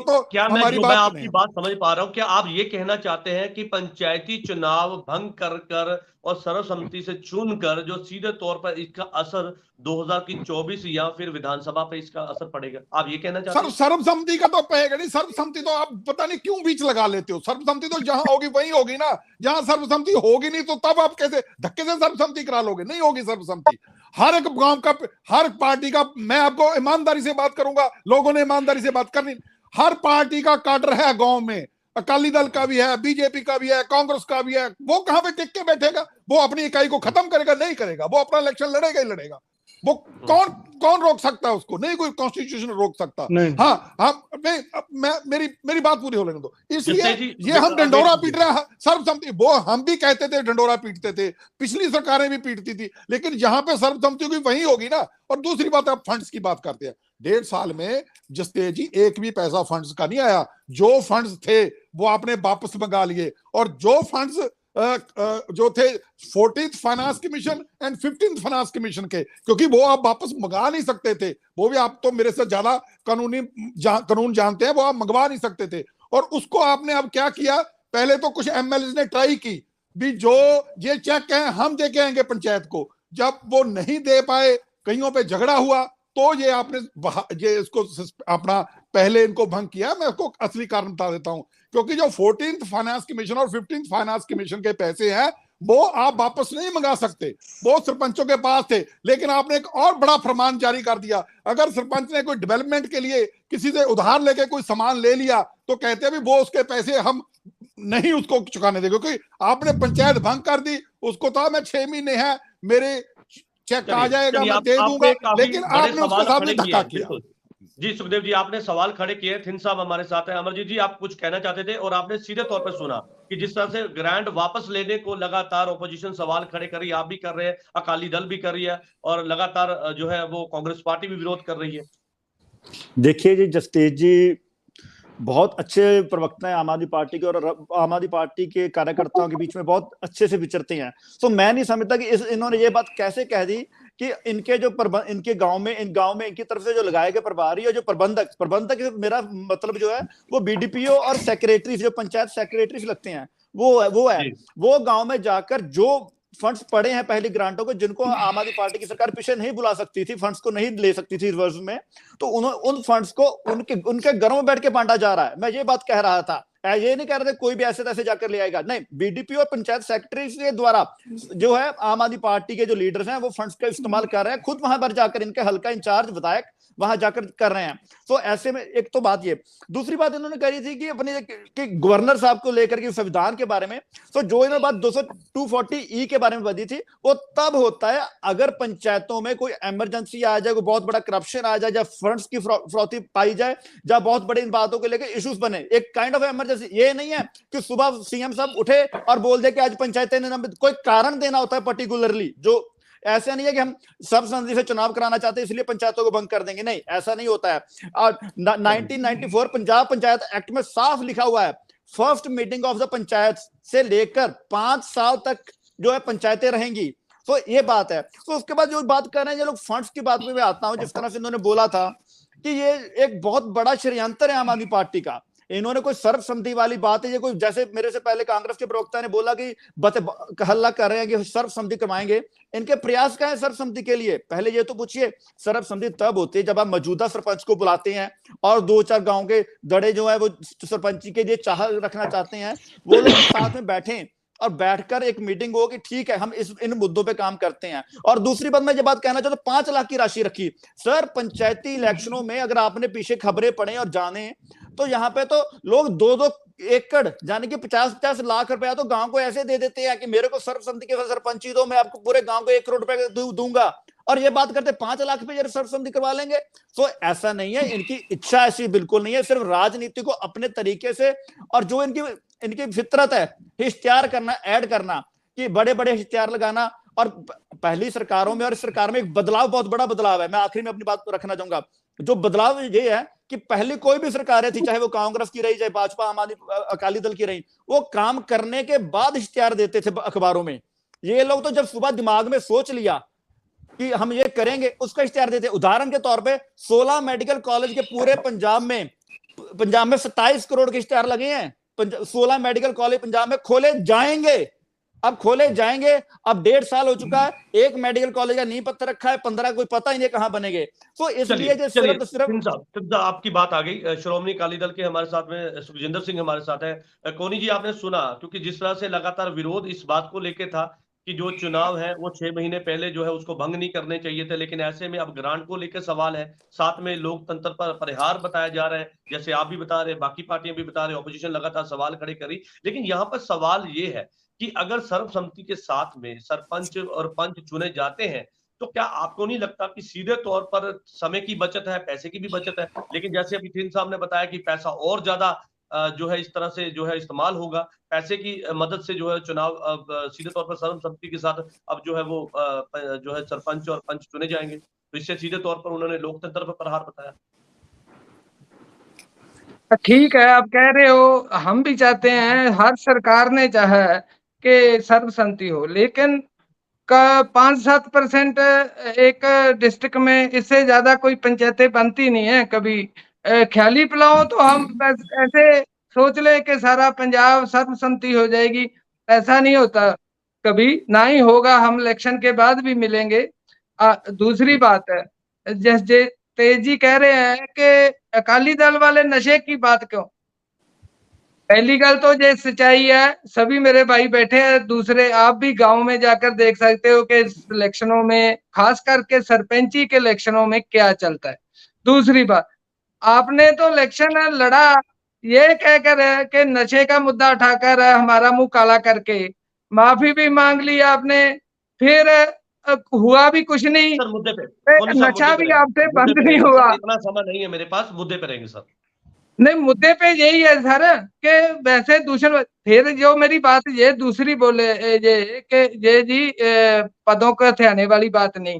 तो क्या हमारी मैं आपकी बात समझ पा रहा हूं, क्या आप ये कहना चाहते हैं कि पंचायती चुनाव भंग कर और सर्वसम्मति से चुनकर जो सीधे तौर पर इसका असर 2024 या फिर विधानसभा पे इसका असर पड़ेगा, आप ये कहना चाहते हैं? सर्वसम्मति का तो पड़ेगा नहीं, सर्वसम्मति तो आप पता नहीं क्यों बीच लगा लेते हो। सर्वसम्मति तो जहां होगी वहीं होगी ना, जहां सर्वसम्मति होगी नहीं तो तब आप कैसे धक्के से सर्वसम्मति करा लोगे? नहीं होगी सर्वसम्मति। हर एक गांव का, हर पार्टी का, मैं आपको ईमानदारी से बात करूंगा, लोगों ने ईमानदारी से बात करनी, हर पार्टी का काडर है गांव में, अकाली दल का भी है, बीजेपी का भी है, कांग्रेस का भी है। वो कहां पे टिक के बैठेगा? वो अपनी इकाई को खत्म करेगा? नहीं करेगा। वो अपना इलेक्शन लड़ेगा ही लड़ेगा। वो कौन रोक सकता है उसको? नहीं कोई कॉन्स्टिट्यूशन रोक सकता। हाँ मेरी बात पूरी हो लेने दो। इसलिए ये हम डंडोरा पीट रहे हैं सर्वसम्मति, वो हम भी कहते थे डंडोरा पीटते थे, पिछली सरकारें भी पीटती थी, लेकिन जहां पे सर्वसम्मति होगी वही होगी ना। और दूसरी बात, आप फंड्स की बात करते हैं, 1.5 साल में जसतेज जी एक भी पैसा फंड्स का नहीं आया। जो फंड्स थे वो आपने वापस मंगा लिए, और जो फंड्स जो थे 14th finance commission and 15th finance commission के, क्योंकि वो आप वापस मंगा नहीं सकते थे, वो भी आप तो मेरे से ज्यादा कानून जानते हैं, वो आप मंगवा नहीं सकते थे। और उसको आपने अब क्या किया, पहले तो कुछ एमएलए ने ट्राई की भी जो ये चेक है हम दे के आएंगे पंचायत को, जब वो नहीं दे पाए, कईयों पे झगड़ा हुआ, तो ये आपने ये इसको अपना पहले इनको भंग किया। मैं उसको असली कारण बता देता हूं, क्योंकि जो 14th फाइनेंस कमीशन और 15th फाइनेंस कमीशन के पैसे हैं वो आप वापस नहीं मंगा सकते, वो सरपंचों के पास थे। लेकिन आपने एक और बड़ा फरमान जारी कर दिया, अगर सरपंच ने कोई डेवलपमेंट के लिए किसी से उधार लेके कोई सामान ले लिया तो कहते हैं भी वो उसके पैसे हम नहीं उसको चुकाने देगा, क्योंकि आपने पंचायत भंग कर दी, उसको तो मैं 6 महीने है मेरे चेक आ जाएगा, मैं दे दूंगा, लेकिन आपने उसके सामने धक्का किया। जी सुखदेव जी, आपने सवाल खड़े किए। थिन साहब हमारे साथ है। अमरजीत जी, आप कुछ कहना चाहते थे और आपने सीधे तौर पर सुना कि जिस तरह से ग्रांट वापस लेने को लगातार ऑपोजिशन सवाल खड़े कर रही है, आप भी कर रहे हैं, अकाली दल भी कर रही है और लगातार जो है वो कांग्रेस पार्टी भी विरोध कर रही है। देखिए जी, जसतेज जी बहुत अच्छे प्रवक्ता हैं आम आदमी पार्टी के, और आम आदमी पार्टी के कार्यकर्ताओं के बीच में बहुत अच्छे से विचरते हैं। तो मैं नहीं समझता कि इन्होंने ये बात कैसे कह दी कि इनके जो इनके गांव में इनकी तरफ से जो लगाए गए प्रभारी और जो प्रबंधक मेरा मतलब जो है वो बीडीपीओ और सेक्रेटरी, जो पंचायत सेक्रेटरी लगते हैं, वो गांव में जाकर जो फंड्स पड़े हैं पहली ग्रांटों को, जिनको आम आदमी पार्टी की सरकार पीछे नहीं बुला सकती थी, फंड्स को नहीं ले सकती थी रिवर्स में, तो उन फंड्स को उनके घरों में बैठ के बांटा जा रहा है। मैं ये बात कह रहा था, ये नहीं कह रहे थे कोई भी ऐसे तैसे जाकर ले आएगा, नहीं, बीडीपी और पंचायत सेक्रेटरी के द्वारा जो है आम आदमी पार्टी के जो लीडर्स हैं वो फंड्स का इस्तेमाल कर रहे हैं, खुद वहां पर जाकर इनके हल्का इंचार्ज विधायक वहां जाकर कर रहे हैं। तो ऐसे में एक तो बात ये, दूसरी बात इन्होंने कही थी कि अपने कि गवर्नर साहब को लेकर के संविधान के बारे में, तो जो इन्होंने बात 240E के बारे में बदी थी, वो तब होता है अगर पंचायतों में कोई इमरजेंसी आ जाए, कोई बहुत बड़ा करप्शन आ जाए, या फंड्स की फ्रौती पाई जाए, या बहुत बड़े इन बातों को लेकर इश्यूज बने, एक काइंड ऑफ इमरजेंसी। ये नहीं है कि सुबह सीएम साहब उठे और बोल दे कि आज पंचायतें ने, कोई कारण देना होता है पर्टिकुलरली, जो ऐसा नहीं है कि हम सर्वसम्मति से चुनाव कराना चाहते हैं इसलिए पंचायतों को भंग कर देंगे, नहीं, ऐसा नहीं होता है। और 1994 पंजाब पंचायत एक्ट में साफ लिखा हुआ है, first meeting of the panchayat से लेकर 5 साल तक जो है पंचायतें रहेंगी। तो ये बात है। तो उसके बाद जो बात कर रहे हैं, जो लोग फंड्स की बात में मैं आता हूं, जिस तरह से इन्होंने बोला था कि ये एक बहुत बड़ा षड्यंत्र है आम आदमी पार्टी का, इन्होंने कोई सर्वसम्मति वाली बात है, ये कोई जैसे मेरे से पहले कांग्रेस के प्रवक्ता ने बोला कि हल्ला कर रहे हैं कि सर्वसम्मति करवाएंगे, इनके प्रयास क्या है सर्वसम्मति के लिए? पहले ये तो पूछिए, सर्वसम्मति तब होती है जब आप मौजूदा सरपंच को बुलाते हैं और 2-4 गांव के दड़े जो है वो सरपंची के लिए चाह रखना चाहते हैं, वो लोग साथ में बैठे और बैठकर एक मीटिंग हो कि ठीक है हम इन मुद्दों पे काम करते हैं। और दूसरी बात मैं ये बात कहना चाहता हूं, 5 लाख की राशि रखी सर पंचायती इलेक्शनों में, अगर आपने पीछे खबरें पढ़े और जाने तो यहाँ पे तो लोग 2-2 एकड़ यानी कि 50-50 लाख रुपया तो गांव को ऐसे दे देते हैं कि मेरे को सर्वसम्मति के सरपंची दो, मैं आपको पूरे गांव को 1 करोड़ रुपए दूंगा, और ये बात करते 5 लाख पे सर्वसम्मति करवा लेंगे। तो ऐसा नहीं है, इनकी इच्छा ऐसी बिल्कुल नहीं है, सिर्फ राजनीति को अपने तरीके से, और जो इनकी फितरत है इश्तिहार करना, ऐड करना, कि बड़े बड़े इश्तिहार लगाना। और पहली सरकारों में और इस सरकार में एक बदलाव, बहुत बड़ा बदलाव है, मैं आखिरी में अपनी बात रखना चाहूंगा। जो बदलाव ये है कि पहले कोई भी सरकारें थी, चाहे वो कांग्रेस की रही, चाहे भाजपा, आम आदमी, अकाली दल की रही, वो काम करने के बाद इश्तिहार देते थे अखबारों में। ये लोग तो जब सुबह दिमाग में सोच लिया कि हम ये करेंगे, उसका इश्तिहार देते। उदाहरण के तौर पे 16 मेडिकल कॉलेज के पूरे पंजाब में 27 करोड़ के इश्तिहार लगे हैं। 16 मेडिकल कॉलेज पंजाब में खोले जाएंगे, अब खोले जाएंगे। अब 1.5 साल हो चुका है, एक मेडिकल कॉलेज का नींव पत्थर रखा है, 15 कोई पता ही नहीं कहां बनेंगे। तो इसलिए जो सिर्फ आपकी बात आ गई। श्रोमणी अकाली दल के हमारे साथ में सुखजिंदर सिंह हमारे साथ है। कोनी जी, आपने सुना, क्योंकि जिस तरह से लगातार विरोध इस बात को लेके था कि जो चुनाव है वो 6 महीने पहले जो है उसको भंग नहीं करने चाहिए थे, लेकिन ऐसे में अब ग्रांट को लेकर सवाल है, साथ में लोकतंत्र पर परिहार बताया जा रहा है, जैसे आप भी बता रहे, बाकी पार्टियां भी बता रहे, ऑपोजिशन लगातार सवाल खड़े करी। लेकिन यहाँ पर सवाल ये है कि अगर सर्वसम्मति के साथ में सरपंच और पंच चुने जाते हैं, तो क्या आपको नहीं लगता कि सीधे तौर पर समय की बचत है, पैसे की भी बचत है, लेकिन जैसे अभी थिन साहब ने बताया कि पैसा और ज्यादा जो है इस तरह से जो है इस्तेमाल होगा, पैसे की मदद से जो है चुनाव अब सीधे तौर पर सर्वसम्मति के साथ अब जो है वो जो है सरपंच और पंच चुने जाएंगे, तो इससे सीधे तौर पर उन्होंने लोकतंत्र पर प्रहार बताया। ठीक है, आप कह रहे हो, हम भी चाहते हैं, हर सरकार ने चाहा कि सर्वसम्मति हो, लेकिन का 5-7% एक डिस्ट्रिक्ट में, इससे ज्यादा कोई पंचायतें बनती नहीं है। कभी ख्याली पिलाओ तो हम बस ऐसे सोच ले कि सारा पंजाब सर्वसम्मति हो जाएगी, ऐसा नहीं होता कभी, ना ही होगा। हम इलेक्शन के बाद भी मिलेंगे। दूसरी बात है, जैसे तेजी कह रहे हैं कि अकाली दल वाले नशे की बात क्यों? पहली गल तो ये सच्चाई है, सभी मेरे भाई बैठे हैं, दूसरे आप भी गांव में जाकर देख सकते हो कि इलेक्शनों में, खास करके सरपंची के इलेक्शनों में क्या चलता है। दूसरी बात, आपने तो इलेक्शन लड़ा ये कहकर के नशे का मुद्दा उठाकर हमारा मुंह काला करके माफी भी मांग ली आपने, फिर हुआ भी कुछ नहीं, सर मुद्दे पे नशा भी आपसे मुद्दे बंद पे नहीं रहेंगे हुआ। सर, इतना समय नहीं है मेरे पास, मुद्दे पे रहेंगे सर। नहीं, मुद्दे पे यही है सर कि वैसे दूसरे, फिर जो मेरी बात ये दूसरी बोले ये कि ये जी पदों को हथियाने वाली बात नहीं।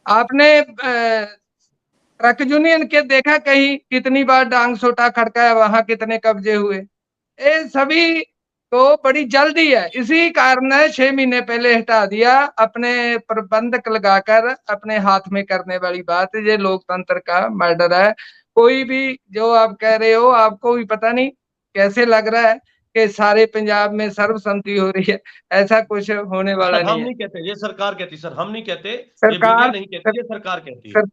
आपने ट्रक यूनियन के देखा कहीं कितनी बार डांग सोटा खड़का है, वहां कितने कब्जे हुए, ये सभी तो बड़ी जल्दी है, इसी कारण 6 महीने पहले हटा दिया, अपने प्रबंधक लगाकर अपने हाथ में करने वाली बात। ये लोकतंत्र का मर्डर है। कोई भी जो आप कह रहे हो, आपको भी पता नहीं कैसे लग रहा है कि सारे पंजाब में सर्वसम्मति हो रही है, ऐसा कुछ होने वाला सर हम नहीं है। नहीं कहते, ये सरकार कहती, सर हम नहीं कहते, ये सरकार मीडिया नहीं कहती, ये सरकार कहती है। सर,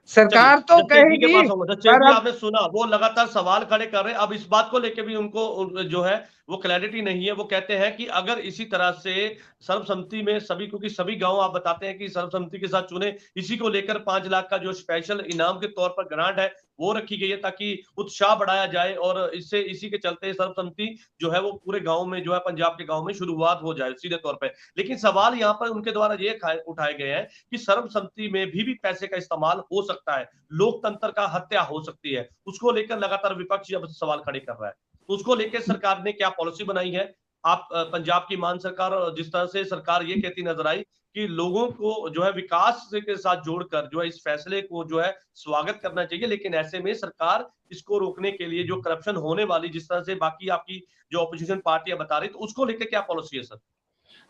सरकार तो जससेठ जी के कहेगी, पास आऊंगा। जससेठ पर जी, अब आपने सुना, वो लगातार सवाल खड़े कर रहे हैं। अब इस बात को लेकर भी उनको जो है वो क्लैरिटी नहीं है। वो कहते हैं कि अगर इसी तरह से सर्वसम्मति में सभी, क्योंकि सभी गांव आप बताते हैं कि सर्वसम्मति के साथ चुने, इसी को लेकर 5 लाख का जो स्पेशल इनाम के तौर पर ग्रांट है वो रखी गई है ताकि उत्साह बढ़ाया जाए, और इससे इसी के चलते सर्वसम्मति जो है वो पूरे गांव में, जो है पंजाब के गांव में शुरुआत हो जाए सीधे तौर पर। लेकिन सवाल यहाँ पर उनके द्वारा ये उठाए गए हैं कि सर्वसम्मति में भी पैसे का इस्तेमाल हो सकता है, लोकतंत्र का हत्या हो सकती है। उसको लेकर लगातार विपक्ष जब सवाल खड़े कर रहा है, तो उसको लेकर सरकार ने क्या पॉलिसी बनाई है? आप पंजाब की मान सरकार, जिस तरह से सरकार ये कहती नजर आई कि लोगों को जो है विकास के साथ जोड़कर जो है इस फैसले को जो है स्वागत करना चाहिए, लेकिन ऐसे में सरकार इसको रोकने के लिए जो करप्शन होने वाली, जिस तरह से बाकी आपकी जो ऑपोजिशन पार्टियां बता रही, तो उसको लेकर क्या पॉलिसी है सर?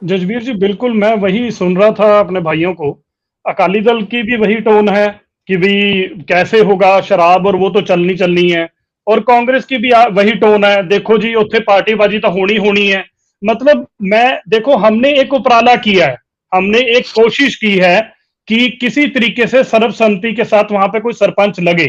जजबीर जी, बिल्कुल मैं वही सुन रहा था अपने भाइयों को। अकाली दल की भी वही टोन है कि भाई कैसे होगा, शराब और वो तो चलनी चलनी है, और कांग्रेस की भी वही टोन है, देखो जी उत्थे पार्टीबाजी तो होनी होनी है। मतलब मैं देखो, हमने एक उपराला किया है, हमने एक कोशिश की है कि किसी तरीके से सर्वसम्मति के साथ वहां पे कोई सरपंच लगे,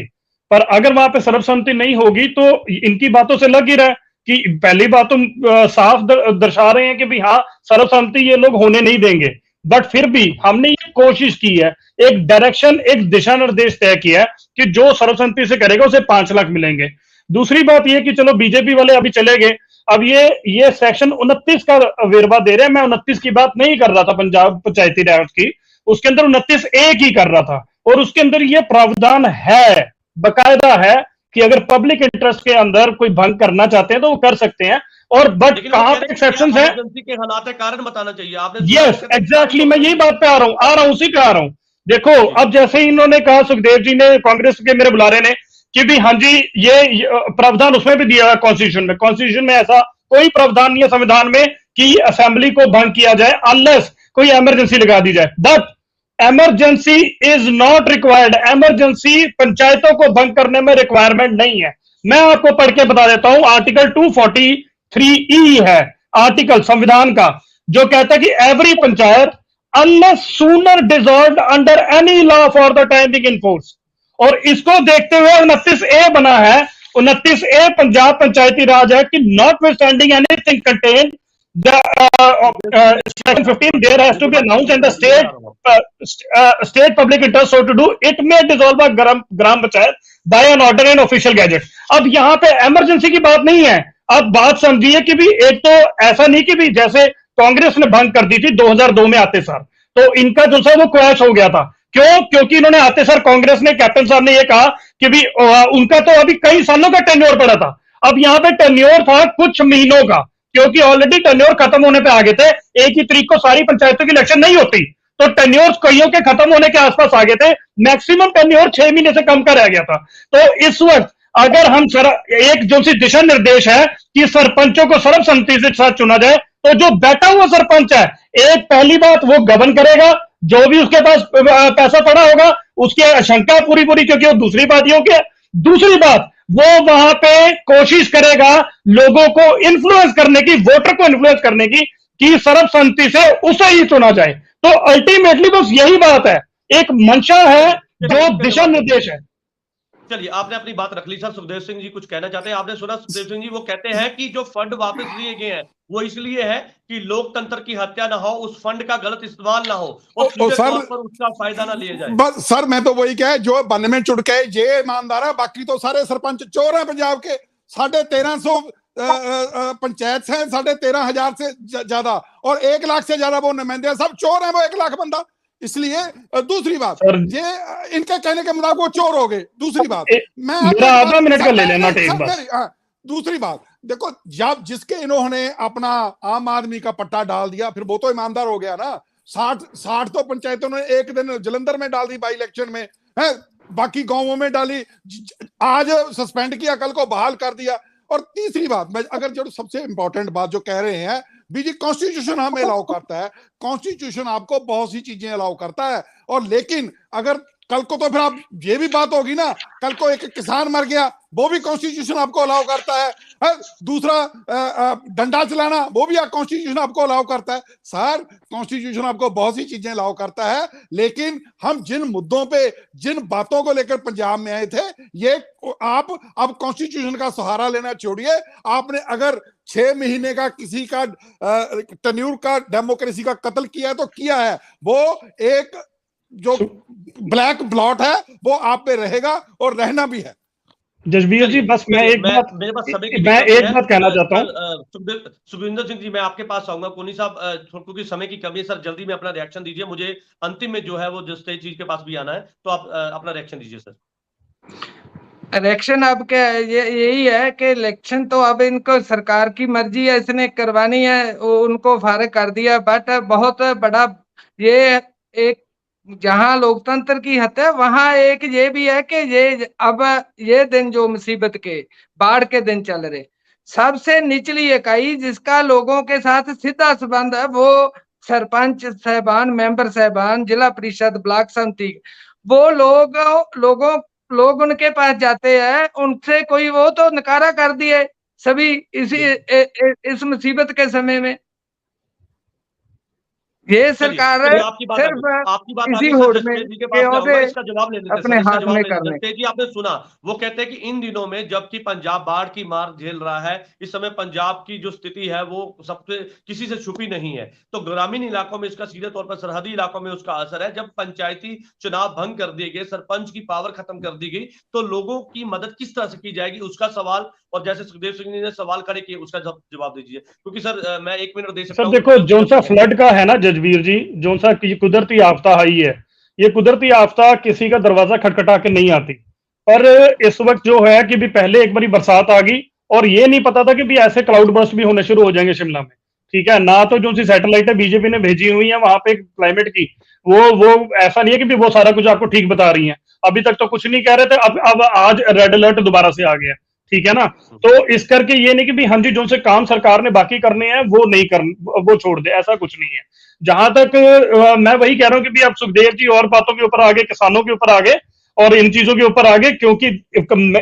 पर अगर वहां पे सर्वसम्मति नहीं होगी तो इनकी बातों से लग ही रहा है कि पहली बात तो साफ दर्शा रहे हैं कि भाई हाँ सर्वसम्मति ये लोग होने नहीं देंगे। बट फिर भी हमने ये कोशिश की है, एक डायरेक्शन, एक दिशा निर्देश तय किया है कि जो सर्वसम्मति से करेगा उसे 5 लाख मिलेंगे। दूसरी बात ये कि चलो बीजेपी वाले अभी चले गए, अब ये सेक्शन 29 का वेरवा दे रहे हैं। मैं 29 की बात नहीं कर रहा था पंजाब पंचायती राज की, उसके अंदर 29A की कर रहा था, और उसके अंदर ये प्रावधान है, बकायदा है कि अगर पब्लिक इंटरेस्ट के अंदर कोई भंग करना चाहते हैं तो वो कर सकते हैं। और बट कहां पे एक्सेप्शन है, के हालात कारण बताना चाहिए आपने। यस एग्जैक्टली, मैं यही बात पे आ रहा हूं उसी पे आ रहा हूं। देखो अब जैसे ही इन्होंने कहा, सुखदेव जी ने, कांग्रेस के मेरे बुलारे ने, कि भी हाँ जी ये प्रावधान उसमें भी दिया है कॉन्स्टिट्यूशन में। कॉन्स्टिट्यूशन में ऐसा कोई प्रावधान नहीं है संविधान में कि असेंबली को भंग किया जाए अनलेस कोई इमरजेंसी लगा दी जाए। But emergency is not required, emergency पंचायतों को भंग करने में रिक्वायरमेंट नहीं है। मैं आपको पढ़ के बता देता हूं, आर्टिकल 243E है आर्टिकल संविधान का, जो कहता है कि every panchayat unless sooner dissolved under any law for the time being in force. और इसको देखते हुए 29A बना है। 29A पंजाब पंचायती राज एक्ट की, not withstanding anything contain section 15 there has to be announced in the state public interest so to do it may dissolve a gram panchayat by an order in official gazette। अब यहां पे emergency की बात नहीं है। अब बात समझिए कि भी एक तो ऐसा नहीं कि भी जैसे कांग्रेस ने भंग कर दी थी 2002 में आते सार, तो इनका जो सा वो क्रैश हो गया था। क्यों? क्योंकि इन्होंने आते सार, कांग्रेस ने, कैप्टन साहब ने ये कहा कि भी उनका तो अभी कई सालों का टेन्योर पड़ा था। अब यहां पे टेन्योर था कुछ महीनों का, क्योंकि ऑलरेडी टेन्योर खत्म होने पे आ गए थे। 1 ही तारीख को सारी पंचायतों की इलेक्शन नहीं होती, तो टेन्योर कईयों के खत्म होने के आसपास आ गए थे। मैक्सिमम टेन्योर 6 महीने से कम का रह गया था। तो इस वक्त अगर हम एक जो सी दिशा निर्देश है कि सरपंचों को सर्वसम्मति से साथ चुना जाए, तो जो बैठा हुआ सरपंच है, एक पहली बात वो गवर्न करेगा, जो भी उसके पास पैसा पड़ा होगा उसकी आशंका पूरी, क्योंकि वो दूसरी पार्टियों के। दूसरी बात, वो वहां पे कोशिश करेगा लोगों को इन्फ्लुएंस करने की, वोटर को इन्फ्लुएंस करने की, कि सर्वसम्मति से उसे ही चुना जाए। तो अल्टीमेटली बस यही बात है, एक मंशा है जो दिशा निर्देश है। चलिए, आपने अपनी बात रख ली सर। सुखदेव सिंह जी कुछ कहना चाहते हैं, आपने सुना सुखदेव सिंह जी, वो कहते हैं कि जो फंड वापस लिए गए हैं वो इसलिए है कि लोकतंत्र की हत्या ना हो, उस फंड का गलत इस्तेमाल ना हो, और सीधे तौर पर उसका फायदा ना लिया जाए। बस सर मैं तो वही कह, जो बन में चुड़ के ये ईमानदार है, बाकी तो सारे सरपंच चोर हैं पंजाब के, 1350 पंचायत हैं, 13,500 से ज्यादा, और 1 लाख से ज्यादा वो नुमाइंदे हैं, सब चोर हैं वो 1 लाख बंदा। इसलिए दूसरी बात, ये इनके कहने के मुताबिक वो चोर हो गए। दूसरी बात, मैं आधा मिनट का ले लेना दूसरी बात देखो, जब जिसके इन्होंने अपना आम आदमी का पट्टा डाल दिया, फिर वो तो ईमानदार हो गया ना। 60 तो पंचायतों ने एक दिन जलंधर में डाल दी बाई इलेक्शन में, है, बाकी गांवों में डाली, आज सस्पेंड किया, कल को बहाल कर दिया। और तीसरी बात, मैं अगर जो सबसे इंपॉर्टेंट बात जो कह रहे हैं, बीजी कॉन्स्टिट्यूशन हमें अलाउ करता है, कॉन्स्टिट्यूशन आपको बहुत सी चीजें अलाउ करता है, और लेकिन अगर कल को तो फिर आप ये भी बात होगी ना, कल को एक किसान मर गया, वो भी कॉन्स्टिट्यूशन आपको अलाउ करता है, दूसरा डंडा चलाना, वो भी कॉन्स्टिट्यूशन आपको अलाउ करता है। सर, कॉन्स्टिट्यूशन आपको बहुत सी चीजें अलाउ करता है, लेकिन हम जिन मुद्दों पे, जिन बातों को लेकर पंजाब में आए थे, ये आप अब कॉन्स्टिट्यूशन का सहारा लेना छोड़िए। आपने अगर 6 महीने का किसी का टेन्यूर का डेमोक्रेसी का कत्ल किया है तो किया है, वो एक जो ब्लैक ब्लॉट है वो आप पे रहेगा और रहना भी है। जसबीर जी, बस मैं एक बात कहना चाहता हूँ। सुखविंदर सिंह जी, मैं आपके पास आऊंगा। कोनी साहब, क्योंकि समय की कमी है सर, जल्दी में अपना रिएक्शन दीजिए। मुझे अंतिम में जो है वो जिस चीज के पास भी आना है, तो आप अपना रिएक्शन दीजिए सर। इलेक्शन अब क्या है, यही है कि इलेक्शन तो अब इनको सरकार की मर्जी है, इसने करवानी है, उनको फारिग कर दिया। बट बहुत बड़ा ये एक, जहां लोकतंत्र की हत्या है, वहां एक ये भी है कि ये अब ये दिन जो मुसीबत के, बाढ़ के दिन चल रहे, सबसे निचली इकाई जिसका लोगों के साथ सीधा संबंध है, वो सरपंच साहबान, मेंबर साहबान, जिला परिषद, ब्लॉक समिति, वो लोग उनके पास जाते हैं, उनसे कोई वो तो नकारा कर दिए सभी इस मुसीबत के समय में। ये सरकार है सिर्फ इसी होड़ में इसका जवाब ले लेते अपने हाथ में करने। जी, आपने सुना, वो कहते हैं कि इन दिनों में जबकि पंजाब बाढ़ की मार झेल रहा है, इस समय पंजाब की जो स्थिति है वो सबसे किसी से छुपी नहीं है, तो ग्रामीण इलाकों में इसका सीधे तौर पर सरहदी इलाकों में उसका असर है। जब पंचायती चुनाव भंग कर दिए गए, सरपंच की पावर खत्म कर दी गई, तो लोगों की मदद किस तरह से की जाएगी, उसका सवाल, और जैसे सुखदेव सिंह जी ने सवाल खड़े किए उसका जवाब दीजिए, क्योंकि सर मैं 1 मिनट दे सकता हूं। सर देखो, जो सा फ्लड का है ना जजबीर जी, जो सा कुदरती आफता आई है, ये कुदरती आफता किसी का दरवाजा खटखटा के नहीं आती। पर इस वक्त जो है कि भी पहले एक बारी बरसात आ गई, और ये नहीं पता था कि भी ऐसे क्लाउड बर्स्ट भी होने शुरू हो जाएंगे शिमला में। ठीक है ना, तो जो सी सैटेलाइट है बीजेपी ने भेजी हुई है वहां पे क्लाइमेट की, वो ऐसा नहीं है कि भी वो सारा कुछ आपको ठीक बता रही है। अभी तक तो कुछ नहीं कह रहे थे, अब आज रेड अलर्ट दोबारा से आ गया। ठीक है ना, तो इस करके ये नहीं कि भी हाँ जी जो से काम सरकार ने बाकी करने हैं वो नहीं कर, वो छोड़ दे, ऐसा कुछ नहीं है। जहां तक मैं वही कह रहा हूं कि भी अब सुखदेव जी और बातों के ऊपर आगे, किसानों के ऊपर आगे और इन चीजों के ऊपर आगे, क्योंकि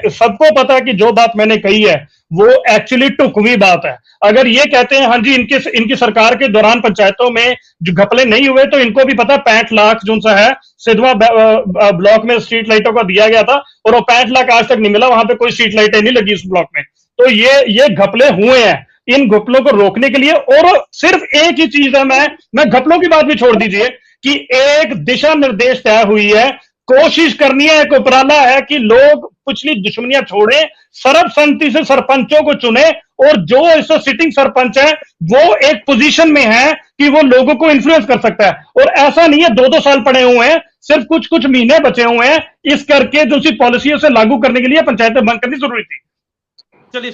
सबको पता है कि जो बात मैंने कही है वो एक्चुअली टुकवी बात है। अगर ये कहते हैं हाँ जी इनकी सरकार के दौरान पंचायतों में जो घपले नहीं हुए, तो इनको भी पता 65 लाख जो सा है सिधवा ब्लॉक में स्ट्रीट लाइटों का दिया गया था, और वो 65 लाख आज तक नहीं मिला, वहां पे कोई स्ट्रीट लाइटें नहीं लगी उस ब्लॉक में। तो ये घपले हुए हैं, इन घपलों को रोकने के लिए, और सिर्फ एक ही चीज है, मैं घपलों की बात भी छोड़ दीजिए, कि एक दिशा निर्देश तय हुई है, कोशिश करनी है, एक उपराला है कि लोग पिछली दुश्मनियां छोड़ें, सर्वसम्मति से सरपंचों को चुने, और जो इस सिटिंग सरपंच है वो एक पोजीशन में है कि वो लोगों को इन्फ्लुएंस कर सकता है। और ऐसा नहीं है 2-2 साल पड़े हुए हैं, सिर्फ कुछ महीने बचे हुए हैं, इस करके जो सी पॉलिसियों से लागू करने के लिए पंचायतें बंद करनी जरूरी थी। चलिए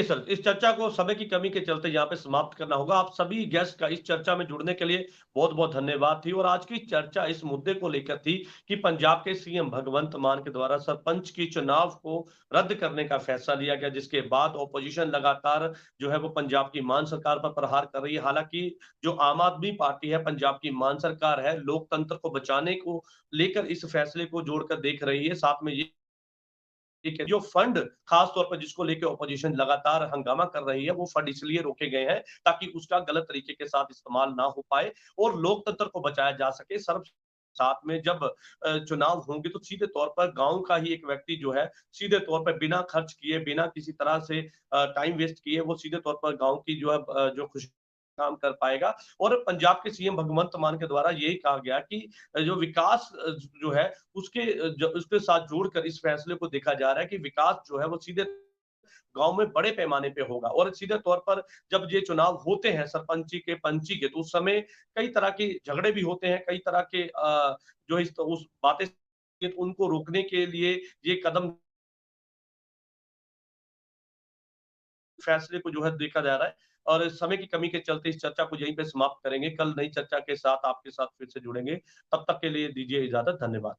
सर, इस चर्चा को समय की कमी के चलते यहाँ पे समाप्त करना होगा। आप सभी गेस्ट का इस चर्चा में जुड़ने के लिए बहुत बहुत धन्यवाद थी। और आज की चर्चा इस मुद्दे को लेकर थी कि पंजाब के सीएम भगवंत मान के द्वारा सरपंच की चुनाव को रद्द करने का फैसला लिया गया, जिसके बाद ऑपोजिशन लगातार जो है वो पंजाब की मान सरकार पर प्रहार कर रही है। हालांकि जो आम आदमी पार्टी है, पंजाब की मान सरकार है, लोकतंत्र को बचाने को लेकर इस फैसले को जोड़कर देख रही है। साथ में ये जो फंड खास तौर पर जिसको लेकर ऑपोजिशन लगातार हंगामा कर रही है, वो फंड इसलिए रोके गए हैं ताकि उसका गलत तरीके के साथ इस्तेमाल ना हो पाए और लोकतंत्र को बचाया जा सके। साथ में जब चुनाव होंगे तो सीधे तौर पर गांव का ही एक व्यक्ति जो है सीधे तौर पर बिना खर्च किए, बिना किसी तरह से टाइम वेस्ट किए, वो सीधे तौर पर गांव की जो है जो खुशी काम कर पाएगा। और पंजाब के सीएम भगवंत मान के द्वारा यही कहा गया कि जो विकास जो है उसके साथ जोड़कर इस फैसले को देखा जा रहा है कि विकास जो है वो सीधे गांव में बड़े पैमाने पे होगा। और सीधे तौर पर जब ये चुनाव होते हैं सरपंची के, पंची के, तो उस समय कई तरह के झगड़े भी होते हैं, कई तरह के जो उस बातें उनको रोकने के लिए ये कदम, फैसले को जो है देखा जा रहा है। और समय की कमी के चलते इस चर्चा को यहीं पे समाप्त करेंगे। कल नई चर्चा के साथ आपके साथ फिर से जुड़ेंगे। तब तक के लिए दीजिए इजाजत। धन्यवाद।